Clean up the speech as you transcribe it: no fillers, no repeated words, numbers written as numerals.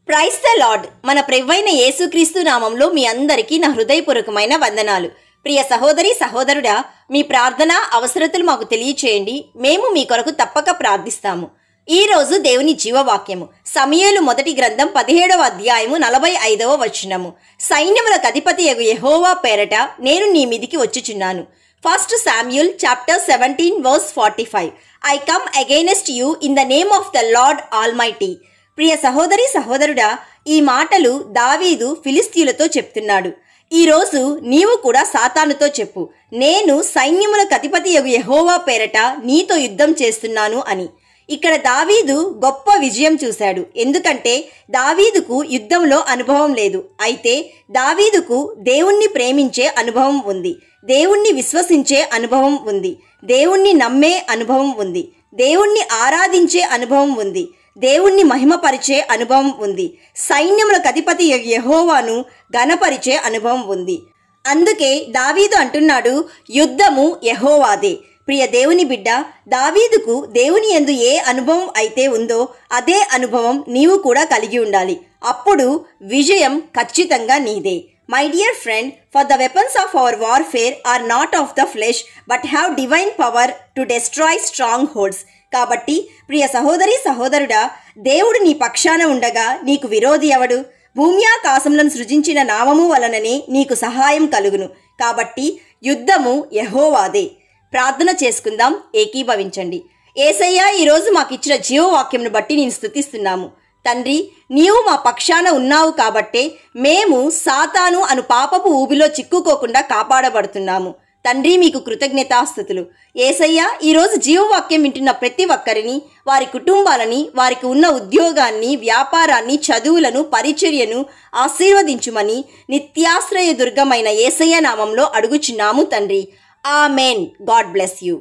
Praise the lord. మన ప్రభువైన యేసుక్రీస్తు నామంలో మీ అందరికీ నా హృదయపూర్వకమైన వందనాలు. ప్రియ సహోదరి సహోదరుడా, మీ ప్రార్థన అవసరతలు మాకు తెలియచేయండి. మేము మీ కొరకు తప్పక ప్రార్థిస్తాము. ఈ రోజు దేవుని జీవవాక్యము సమూయేలు మొదటి గ్రంథం 17వ అధ్యాయము 45వ వచనము. సైన్యములకు అధిపతియగు యెహోవా పేరట నేను నీ మీదికి వచ్చుచున్నాను. 1 Samuel chapter 17 verse 45. I come against you in the name of the Lord Almighty. ప్రియ సహోదరి సహోదరుడా, ఈ మాటలు దావీదు ఫిలిస్తీయులతో చెప్తున్నాడు. ఈరోజు నీవు కూడా సాతానుతో చెప్పు, నేను సైన్యములకు అధిపతియగు యెహోవా పేరట నీతో యుద్ధం చేస్తున్నాను అని. ఇక్కడ దావీదు గొప్ప విజయం చూశాడు. ఎందుకంటే దావీదుకు యుద్ధంలో అనుభవం లేదు. అయితే దావీదుకు దేవుణ్ణి ప్రేమించే అనుభవం ఉంది, దేవుణ్ణి విశ్వసించే అనుభవం ఉంది, దేవుణ్ణి నమ్మే అనుభవం ఉంది, దేవుణ్ణి ఆరాధించే అనుభవం ఉంది, దేవుణ్ణి మహిమపరిచే అనుభవం ఉంది, సైన్యములకు అధిపతి యెహోవాను ఘనపరిచే అనుభవం ఉంది. అందుకే దావీదు అంటున్నాడు, యుద్ధము యెహోవాదే. ప్రియ దేవుని బిడ్డ, దావీదుకు దేవుని యందు ఏ అనుభవం అయితే ఉందో అదే అనుభవం నీవు కూడా కలిగి ఉండాలి. అప్పుడు విజయం ఖచ్చితంగా నీదే. My dear friend, for the weapons of our warfare are not of the flesh but have divine power to destroy strongholds. కాబట్టి ప్రియ సహోదరి సహోదరుడా, దేవుడు నీ పక్షాన ఉండగా నీకు విరోధి ఎవడు? భూమ్యాకాశములను సృజించిన నామము వలననే నీకు సహాయం కలుగును. కాబట్టి యుద్ధము యెహోవాదే. ప్రార్థన చేసుకుందాం, ఏకీభవించండి. యేసయ్యా, ఈరోజు మాకిచ్చిన జీవవాక్యంను బట్టి నేను స్తుతిస్తున్నాము. తండ్రి, నీవు మా పక్షాన ఉన్నావు కాబట్టే మేము సాతాను అను పాపపు ఊబిలో చిక్కుకోకుండా కాపాడబడుతున్నాము. తండ్రి, మీకు కృతజ్ఞతాస్తుతులు. యేసయ్యా, ఈరోజు జీవవాక్యం వింటున్న ప్రతి ఒక్కరిని, వారి కుటుంబాలని, వారికి ఉన్న ఉద్యోగాన్ని, వ్యాపారాన్ని, చదువులను, పరిచర్యను ఆశీర్వదించుమని నిత్యాశ్రయ దుర్గమైన యేసయ్య నామంలో అడుగుచున్నాము తండ్రి. ఆమెన్. God bless you.